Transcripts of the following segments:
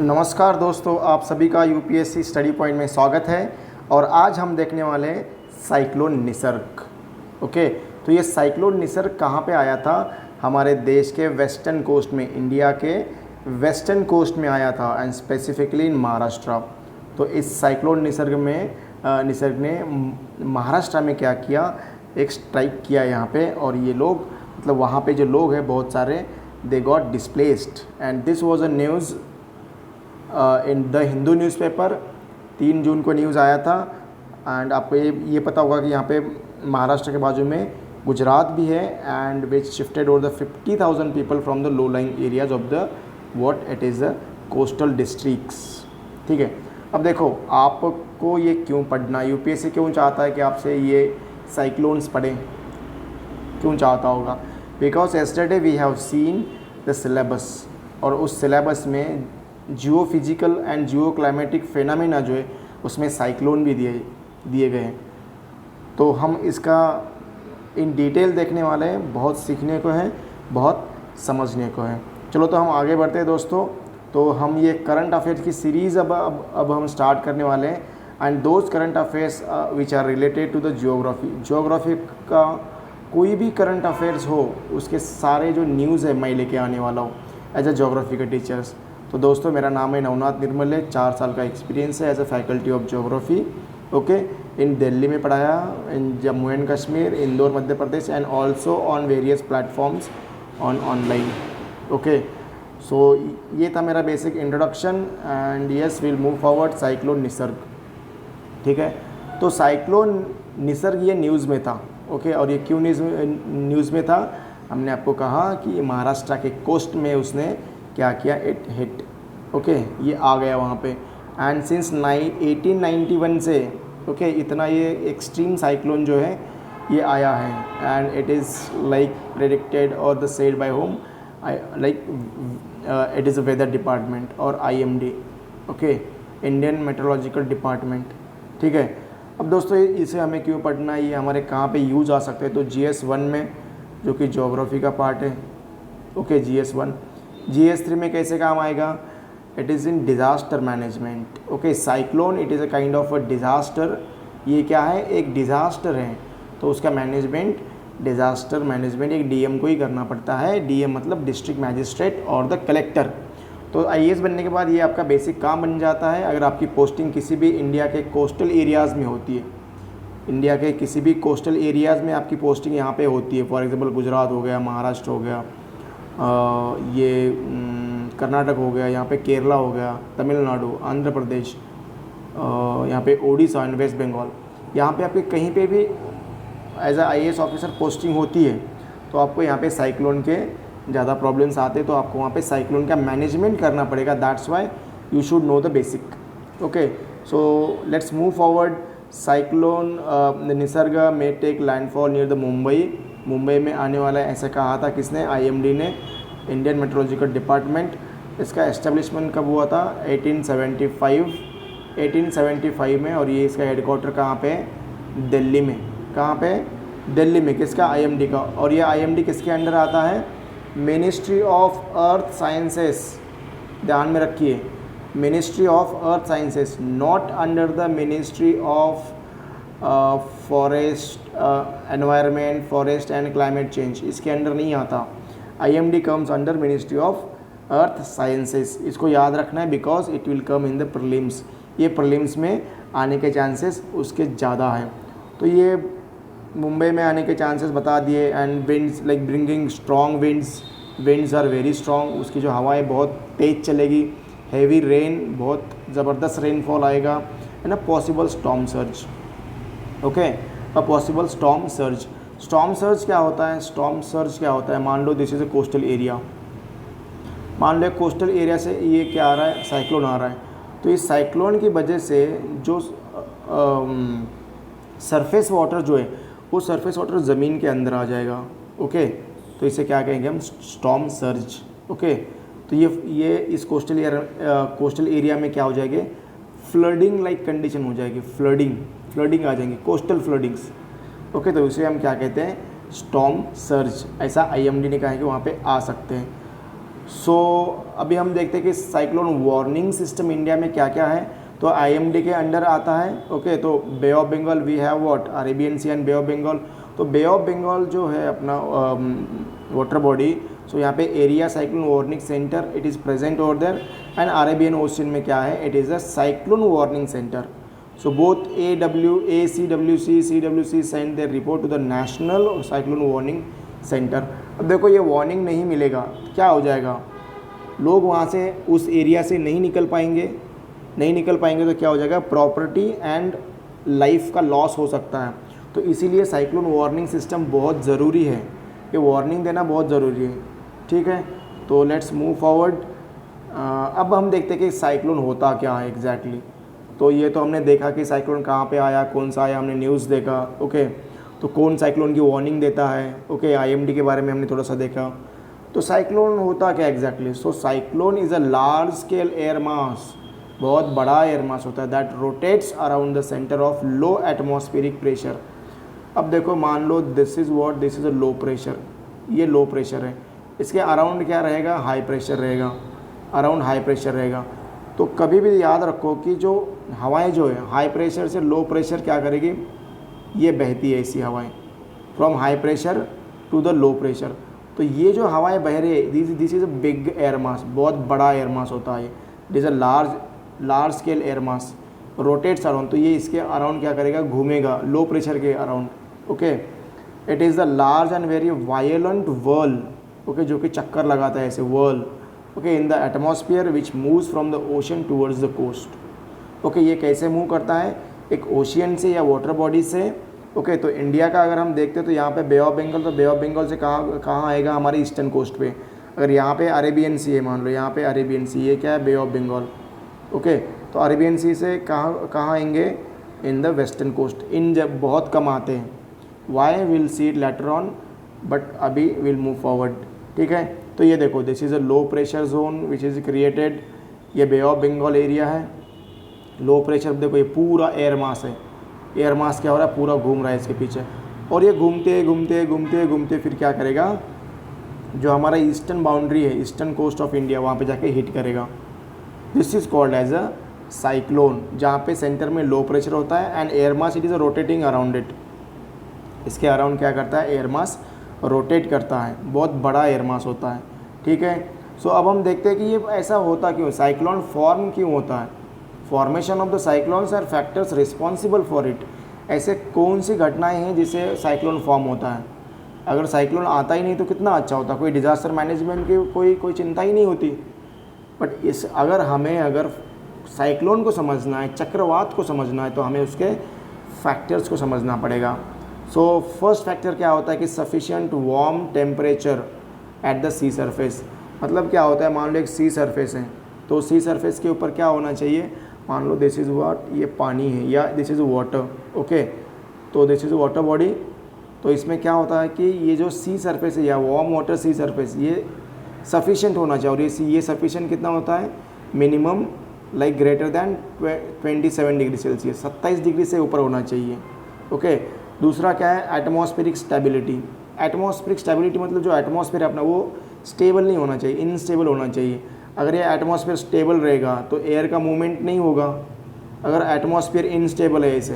नमस्कार दोस्तों, आप सभी का यूपीएससी स्टडी पॉइंट में स्वागत है। और आज हम देखने वाले हैं साइक्लोन निसर्ग। ओके, तो ये साइक्लोन निसर्ग कहाँ पे आया था? हमारे देश के वेस्टर्न कोस्ट में, इंडिया के वेस्टर्न कोस्ट में आया था, एंड स्पेसिफिकली इन महाराष्ट्र। तो इस साइक्लोन निसर्ग ने महाराष्ट्र में क्या किया, एक स्ट्राइक किया यहाँ पे, और ये लोग मतलब वहाँ पे जो लोग हैं बहुत सारे, they got displaced. And this was a news in the Hindu newspaper. 3 जून को न्यूज़ आया था। एंड आपको ये पता होगा कि यहाँ पे महाराष्ट्र के बाजू में गुजरात भी है, and which shifted over the 50,000 people from the low lying areas of the what it is the coastal districts. ठीक है, अब देखो आपको ये क्यों पढ़ना, यूपीएससी क्यों चाहता है कि आपसे ये साइक्लोन्स पढ़ें, क्यों चाहता होगा? Because yesterday we have seen the syllabus, और उस सिलेबस में geophysical and geoclimatic phenomena जो है उसमें साइक्लोन भी दिए गए हैं। तो हम इसका इन डिटेल देखने वाले हैं। बहुत सीखने को है, बहुत समझने को है। चलो तो हम आगे बढ़ते हैं दोस्तों। तो हम ये करंट अफेयर्स की सीरीज़ अब हम स्टार्ट करने वाले हैं, and those current affairs which are related to the geography का कोई भी करंट अफेयर्स हो, उसके सारे जो न्यूज़ है मैं लेके आने वाला हूँ एज अ जियोग्राफी के टीचर्स। तो दोस्तों, मेरा नाम है नवनाथ निर्मल है, 4 साल का एक्सपीरियंस है as a faculty of geography. Okay, in Delhi में पढ़ाया, in Jammu and Kashmir, Indore Madhya Pradesh, and also on various platforms on online. Okay, so ये था मेरा basic introduction, and yes will move forward cyclone Nisarga. ठीक है, तो साइक्लोन निसर्ग ये न्यूज़ में था। ओके, और ये क्यों न्यूज़ में था? हमने आपको कहा कि महाराष्ट्र के कोस्ट में उसने क्या किया, इट हिट। ओके, ये आ गया वहाँ पे, एंड सिंस 1891 से ओके इतना ये एक्सट्रीम साइक्लोन जो है ये आया है, and it is like predicted और the said by home, like it is a weather department और IMD, okay, Indian meteorological department. ठीक है, अब दोस्तों इसे हमें क्यों पढ़ना है, ये हमारे कहाँ पे यूज़ आ सकते हैं? तो GS1 में, जो कि ज्योग्राफी का पार्ट है। Okay, GS1। GS3 में कैसे काम आएगा? It is in disaster management. Okay, cyclone it is a kind of a disaster. ये क्या है? एक डिज़ास्टर है, तो उसका मैनेजमेंट, डिज़ास्टर मैनेजमेंट एक DM को ही करना पड़ता है। DM मतलब डिस्ट्रिक्ट मैजिस्ट्रेट और द कलेक्टर। तो IAS बनने के बाद ये आपका बेसिक काम बन जाता है। अगर आपकी पोस्टिंग किसी भी इंडिया के कोस्टल एरियाज़ में होती है, इंडिया के किसी भी कोस्टल एरियाज़ में आपकी पोस्टिंग यहाँ पे होती है, फॉर एग्जांपल गुजरात हो गया, महाराष्ट्र हो गया, ये कर्नाटक हो गया, यहाँ पे केरला हो गया, तमिलनाडु, आंध्र प्रदेश, यहाँ पे ओडिशा एंड वेस्ट बंगाल, यहाँ पे आपके कहीं पे भी as a IAS officer posting होती है, तो आपको यहाँ पे साइक्लोन के ज़्यादा प्रॉब्लम्स आते हैं, तो आपको वहाँ पे साइक्लोन का मैनेजमेंट करना पड़ेगा। That's why you should know the basic. Okay, so let's move forward. Cyclone Nisarga में take landfall near the Mumbai में आने वाला है, ऐसा कहा था किसने? IMD ने, इंडियन मेट्रोलॉजिकल डिपार्टमेंट। इसका एस्टेब्लिशमेंट कब हुआ था? 1875 में, और ये इसका हेडक्वार्टर कहाँ पे है? दिल्ली में। कहाँ पे? दिल्ली में। किसका? IMD का। और ये IMD किसके अंडर आता है? Ministry of earth sciences. ध्यान में रखिए, ministry of earth sciences, not under the ministry of forest, environment, forest and climate change, इसके अंडर नहीं आता। IMD comes under ministry of earth sciences. इसको याद रखना है, because it will come in the prelims. ये प्रीलिम्स में आने के चांसेस उसके ज़्यादा हैं। तो ये मुंबई में आने के चांसेस बता दिए। And winds like bringing strong winds are very strong. उसकी जो हवाएं बहुत तेज़ चलेगी, हैवी रेन, बहुत ज़बरदस्त रेनफॉल आएगा, and a possible storm surge. Okay, a possible storm surge. Storm surge क्या होता है? स्टॉर्म सर्ज क्या होता है? मान लो this is a coastal area, मान लो कोस्टल एरिया से ये क्या आ रहा है? साइक्लोन आ रहा है। तो इस साइक्लोन की वजह से जो सरफेस वाटर जो है, वो सरफेस वाटर ज़मीन के अंदर आ जाएगा। ओके, तो इसे क्या कहेंगे हम? Storm surge. ओके, तो ये इस कोस्टल एरिया में क्या हो जाएगी? फ्लडिंग लाइक कंडीशन हो जाएगी, फ्लडिंग आ जाएंगी, कोस्टल फ्लडिंग्स। ओके, तो इसे हम क्या कहते हैं? Storm surge. ऐसा IMD ने कहा है कि वहाँ पे आ सकते हैं। सो अभी हम देखते हैं कि साइक्लोन वार्निंग सिस्टम इंडिया में क्या क्या है। तो आईएमडी के अंडर आता है। ओके, तो Bay of Bengal we have what, Arabian Sea and Bay of Bengal. तो बे ऑफ बंगाल जो है अपना वाटर बॉडी, सो यहाँ पे area cyclone warning centre it is present over there, and Arabian ocean में क्या है, it is a cyclone warning centre. So both CWC send their report to the national cyclone warning centre. अब देखो ये warning नहीं मिलेगा, क्या हो जाएगा, लोग वहाँ से उस एरिया से नहीं निकल पाएंगे तो क्या हो जाएगा, प्रॉपर्टी एंड लाइफ का लॉस हो सकता है। तो इसीलिए साइक्लोन वार्निंग सिस्टम बहुत ज़रूरी है, ये वार्निंग देना बहुत ज़रूरी है। ठीक है, तो लेट्स मूव फॉरवर्ड। अब हम देखते हैं कि साइक्लोन होता क्या है एग्जैक्टली। तो ये तो हमने देखा कि साइक्लोन कहाँ पे आया, कौन सा आया, हमने न्यूज़ देखा। ओके, तो कौन साइक्लोन की वार्निंग देता है। ओके, आईएमडी के बारे में हमने थोड़ा सा देखा। तो साइक्लोन होता क्या exactly. So cyclone is a large scale air mass, बहुत बड़ा एयर मास होता है, that rotates around the centre of low atmospheric pressure. अब देखो मान लो this is a low pressure, ये लो प्रेशर है, इसके अराउंड क्या रहेगा, हाई प्रेशर रहेगा, अराउंड हाई प्रेशर रहेगा। तो कभी भी याद रखो कि जो हवाएं जो है हाई प्रेशर से लो प्रेशर क्या करेगी, ये बहती है ऐसी हवाएं, from high pressure to the low pressure. तो ये जो हवाएं बह रही है, this is a big air mass, बहुत बड़ा एयर मास होता है। It is a large scale air mass, rotates around, तो ये इसके अराउंड क्या करेगा, घूमेगा लो प्रेशर के around. Okay, it is the large and very violent whirl, okay, जो कि चक्कर लगाता है ऐसे whirl, okay, in the atmosphere which moves from the ocean towards the coast. Okay, ये कैसे मूव करता है, एक ओशियन से या वाटर बॉडी से। ओके, तो इंडिया का अगर हम देखते हैं तो यहाँ पे बे ऑफ बंगाल, तो बे ऑफ बंगाल से कहाँ आएगा, हमारे ईस्टर्न कोस्ट पे। अगर यहाँ पे अरेबियन सी है, मान लो यहाँ पे अरेबियन सी, ये क्या है, बे ऑफ बंगाल। ओके, तो अरेबियन सी से कहाँ आएंगे, in the western coast. In जब बहुत कम आते हैं, why will see it later on, but अभी विल मूव फॉरवर्ड। ठीक है, तो ये देखो this is a low pressure zone which is created, ये बे ऑफ बंगाल एरिया है, लो प्रेशर। देखो ये पूरा एयर मास है, एयर मास क्या हो रहा है, पूरा घूम रहा है इसके पीछे, और ये घूमते फिर क्या करेगा, जो हमारा ईस्टर्न बाउंड्री है, ईस्टर्न कोस्ट ऑफ इंडिया, वहाँ पे जाके हिट करेगा। This is called as a cyclone, जहाँ पे सेंटर में लो प्रेशर होता है and air mass it is rotating around it. इसके अराउंड क्या करता है, एयर मास रोटेट करता है, बहुत बड़ा एयर मास होता है। ठीक है, सो अब हम देखते हैं कि ये ऐसा होता क्यों, साइक्लोन फॉर्म क्यों होता है। Formation of the cyclones are factors responsible for it. ऐसे कौन सी घटनाएं हैं जिससे साइक्लोन फॉर्म होता है। अगर साइक्लोन आता ही नहीं तो कितना अच्छा होता, कोई डिज़ास्टर मैनेजमेंट की कोई चिंता ही नहीं होती। बट अगर साइक्लोन को समझना है, चक्रवात को समझना है, तो हमें उसके फैक्टर्स को समझना पड़ेगा। सो फर्स्ट फैक्टर क्या होता है कि sufficient warm temperature at the sea surface. मतलब क्या होता है, मान लो एक सी सरफेस है, तो सी सरफेस के ऊपर क्या होना चाहिए, मान लो दिस इज़ वाट, ये पानी है या दिस इज़ वाटर। ओके, तो दिस इज़ वाटर बॉडी, तो इसमें क्या होता है कि ये जो सी सरफेस है या वार्म वाटर सी सरफेस, ये सफिशिएंट होना चाहिए। और ये सफिशिएंट कितना होता है, minimum like greater than 27 degree Celsius, 27 degree से ऊपर होना चाहिए। ओके, दूसरा क्या है, एटमॉस्फेरिक स्टेबिलिटी। एटमॉस्फेरिक स्टेबिलिटी मतलब जो एटमॉस्फेयर है अपना वो स्टेबल नहीं होना चाहिए, इनस्टेबल होना चाहिए। अगर ये एटमॉस्फेयर स्टेबल रहेगा तो एयर का मूवमेंट नहीं होगा। अगर एटमॉस्फेयर इनस्टेबल है ऐसे,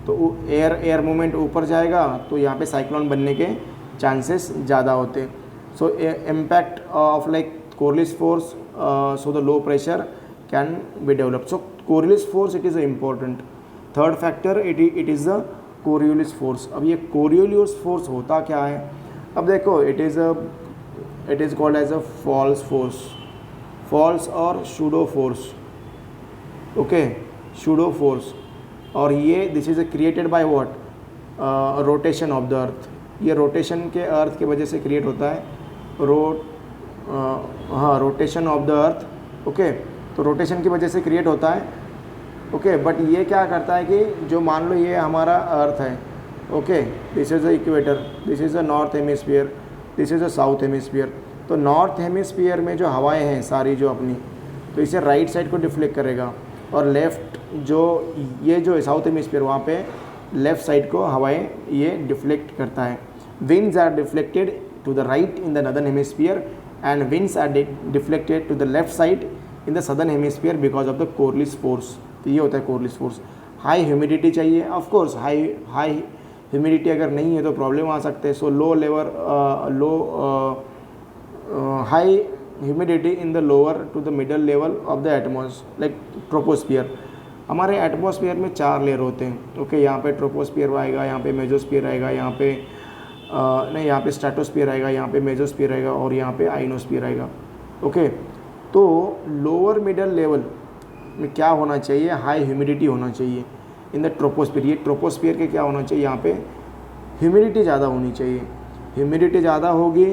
तो एयर मूवमेंट ऊपर जाएगा, तो यहाँ पे साइक्लोन बनने के चांसेस ज़्यादा होते हैं। So impact of like Coriolis force, so the low pressure can be develop. So Coriolis force it is important. Third factor it is the Coriolis force. अब ये कोरियोलिस फोर्स होता क्या है, अब देखो it is called as a false force, false और pseudo force. Okay, pseudo force, और ये this is created by what, rotation of the earth. ये रोटेशन के अर्थ की वजह से क्रिएट होता है, rotation of the earth. Okay, तो रोटेशन की वजह से क्रिएट होता है। ओके, बट ये क्या करता है कि जो मान लो ये हमारा अर्थ है, okay, this is the equator, this is the north hemisphere, this is the south hemisphere. तो नॉर्थ हेमिस्फीयर में जो हवाएं हैं सारी जो अपनी, तो इसे राइट साइड को डिफ्लेक्ट करेगा, और लेफ़्ट ये जो साउथ हेमिस्फीयर वहाँ पे लेफ़्ट साइड को हवाएं ये डिफ्लेक्ट करता है। Winds are deflected to the right in the northern hemisphere and winds are deflected to the left side in the southern hemisphere because of the Coriolis force। तो ये होता है Coriolis force। हाई ह्यूमिडिटी चाहिए, of course high humidity अगर नहीं है तो problem आ सकते हैं। So high humidity in the lower to the middle level of the atmosphere like troposphere. हमारे एटमॉस्फेयर में 4 लेयर होते हैं। ओके, यहाँ पे ट्रोपोस्फियर आएगा, यहाँ पे मेजोस्फियर आएगा, यहाँ पे यहाँ पे स्ट्रेटोस्फियर आएगा, यहाँ पे मेजोस्फियर आएगा और यहाँ पे आइनोस्फियर आएगा। ओके, तो लोअर मिडल लेवल में क्या होना चाहिए, हाई ह्यूमिडिटी होना चाहिए इन द ट्रोपोस्फियर। ये ट्रोपोस्फियर के क्या होना चाहिए, यहाँ पे ह्यूमिडिटी ज़्यादा होनी चाहिए। ह्यूमिडिटी ज़्यादा होगी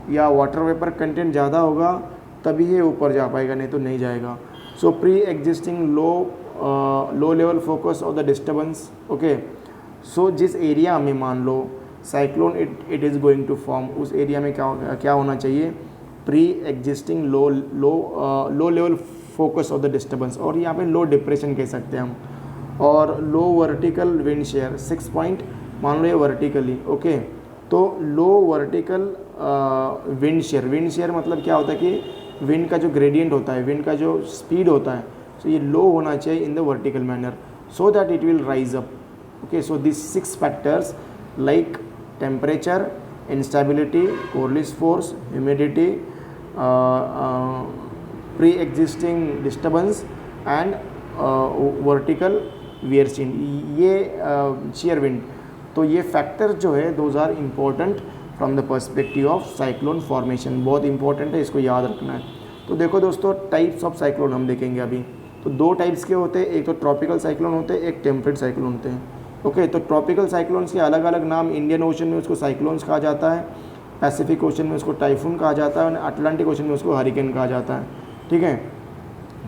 या वाटर वेपर कंटेंट ज़्यादा होगा तभी ये ऊपर जा पाएगा, नहीं तो नहीं जाएगा। So pre existing low level focus of the disturbance. Okay, so जिस एरिया में मान लो cyclone it is going to form, उस एरिया में क्या होना चाहिए, pre existing low level focus of the disturbance, और यहाँ पे लो डिप्रेशन कह सकते हैं हम, और लो वर्टिकल विंड शेयर 6 पॉइंट मान लो ये वर्टिकली। ओके, तो लो वर्टिकल विंड शेयर मतलब क्या होता है कि विंड का जो ग्रेडियंट होता है, विंड का जो स्पीड होता है, सो ये लो होना चाहिए in the vertical manner so that it will rise up. Okay, so this 6 factors like temperature, instability, Coriolis force, humidity, pre existing disturbance and vertical shear wind, तो ये फैक्टर जो है those are important from the perspective of cyclone formation. बहुत important है, इसको याद रखना है। तो देखो दोस्तों, टाइप्स ऑफ साइक्लोन हम देखेंगे अभी। तो 2 टाइप्स के होते हैं, एक तो ट्रॉपिकल साइक्लोन होते हैं, एक टेम्परेट साइक्लोन होते हैं। ओके, तो ट्रॉपिकल साइक्लोन्स के अलग अलग नाम, इंडियन ओशन में उसको साइक्लोन्स कहा जाता है, पैसिफिक ओशन में उसको टाइफून कहा जाता है और अटलांटिक ओशन में उसको हरिकेन कहा जाता है। ठीक है,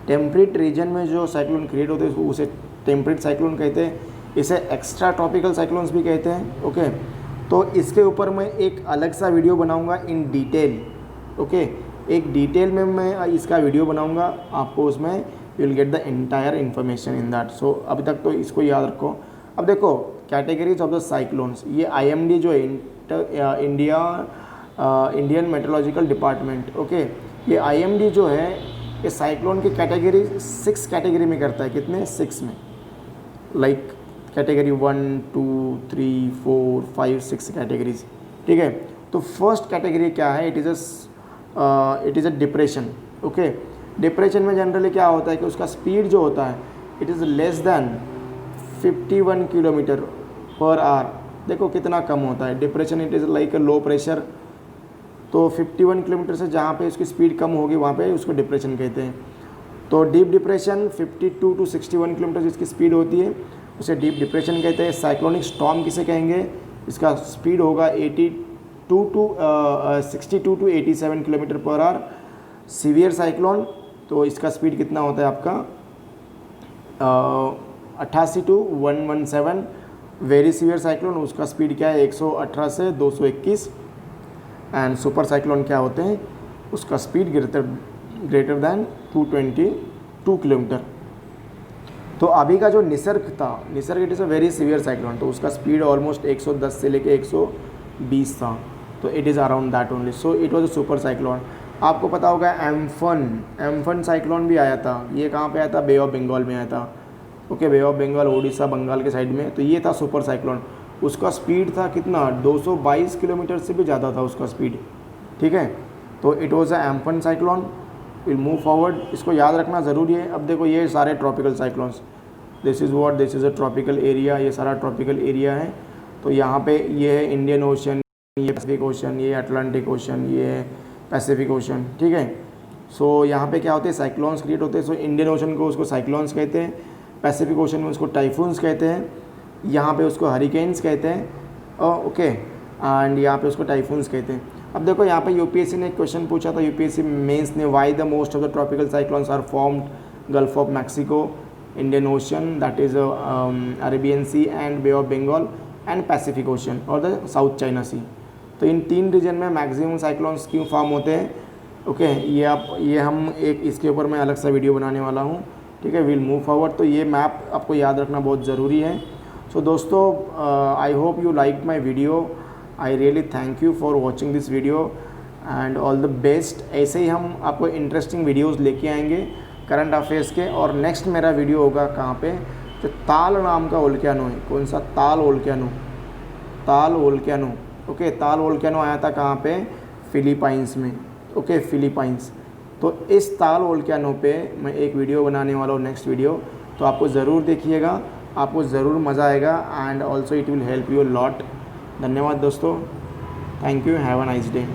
टेम्परेट रीजन में जो साइक्लोन क्रिएट होते हैं उसे टेम्परेट साइक्लोन कहते हैं, इसे एक्स्ट्रा ट्रॉपिकल साइक्लोन्स भी कहते हैं। ओके, तो इसके ऊपर मैं एक अलग सा वीडियो बनाऊंगा इन डिटेल। ओके, एक डिटेल में मैं इसका वीडियो बनाऊंगा, आपको उसमें you will get the entire information in that. So अभी तक तो इसको याद रखो। अब देखो कैटेगरीज ऑफ द साइक्लोन्स, ये IMD जो है इंडियन मेट्रोलॉजिकल डिपार्टमेंट, ओके, ये IMD जो है ये साइक्लोन की कैटेगरी 6 कैटेगरी में करता है। कितने? 6 में, लाइक कैटेगरी 1, 2, 3, 4, 5, 6 कैटेगरीज। ठीक है, तो फर्स्ट कैटेगरी क्या है, it is a depression. Okay, depression में जनरली क्या होता है कि उसका स्पीड जो होता है it is less than 51 kilometre per hour. देखो कितना कम होता है depression, it is like a low pressure. तो 51 किलोमीटर से जहाँ पे उसकी स्पीड कम होगी वहाँ पे उसको डिप्रेशन कहते हैं। तो डीप डिप्रेशन 52 to 61 किलोमीटर जिसकी स्पीड होती है उसे डीप डिप्रेशन कहते हैं। साइक्लोनिक स्टॉर्म किसे कहेंगे, इसका स्पीड होगा 62 to 87 kilometre per hour. Severe cyclone, तो इसका स्पीड कितना होता है आपका 88 to 117। वेरी सीवियर साइक्लोन, उसका स्पीड क्या है 118 से 221। एंड सुपर साइक्लोन क्या होते हैं, उसका स्पीड ग्रेटर दैन 222 किलोमीटर। तो अभी का जो निसर्ग था, Nisarga it is a very severe cyclone, तो उसका स्पीड ऑलमोस्ट 110 से लेके 120 था। तो it is around that only, so it was a super cyclone. आपको पता होगा एम्फन साइक्लोन भी आया था। ये कहाँ पे आया था, बे ऑफ बंगाल में आया था। Okay, Bay of Bengal Orissa Bengal के साइड में, तो ये था सुपर साइक्लोन। उसका स्पीड था कितना 222 किलोमीटर से भी ज़्यादा था उसका स्पीड। ठीक है, तो it was a Amphan cyclone. Will move forward, इसको याद रखना ज़रूरी है। अब देखो ये सारे tropical cyclones, this is a tropical area, ये सारा ट्रॉपिकल एरिया है। तो यहाँ पे ये है इंडियन ओशन, ये पैसिफिक ओशन, ये अटलांटिक ओशन, ये पैसिफिक ओशन। ठीक है, सो यहाँ पे क्या होते हैं, साइक्लोन्स क्रिएट होते हैं। सो इंडियन ओशन को उसको साइक्लोन्स कहते हैं, पैसिफिक ओशन में उसको टाइफून्स कहते हैं, यहाँ पे उसको हरिकेन्स कहते हैं। ओके, एंड यहाँ पे उसको टाइफून्स कहते हैं। अब देखो यहाँ पे यूपीएससी ने एक क्वेश्चन पूछा था, यूपीएससी मेंस ने, why the most of the tropical cyclones are formed Gulf of Mexico, Indian Ocean that is Arabian Sea and Bay of Bengal and Pacific Ocean और द साउथ चाइना सी। तो इन 3 region में maximum cyclones क्यों form होते हैं। Okay, ये हम एक इसके ऊपर मैं अलग सा वीडियो बनाने वाला हूँ। ठीक है, विल मूव फॉरवर्ड। तो ये मैप आपको याद रखना बहुत ज़रूरी है। सो दोस्तों, I hope you like my video. I really thank you for watching this video and all the best. ऐसे ही हम आपको इंटरेस्टिंग वीडियोस लेके आएंगे करंट अफेयर्स के। और नेक्स्ट मेरा वीडियो होगा कहाँ पे, तो ताल नाम का वोल्केनो है। कौन सा? ताल वोल्केनो, ताल वोल्केनो। ओके, ताल वोल्केनो आया था कहाँ पे? फिलीपाइंस में। Okay, Philippines. तो इस ताल वोल्केनो पे मैं एक वीडियो बनाने वाला हूँ, नेक्स्ट वीडियो, तो आपको ज़रूर देखिएगा, आपको ज़रूर मज़ा आएगा and also it will help you lot. धन्यवाद दोस्तों, thank you, have a nice day.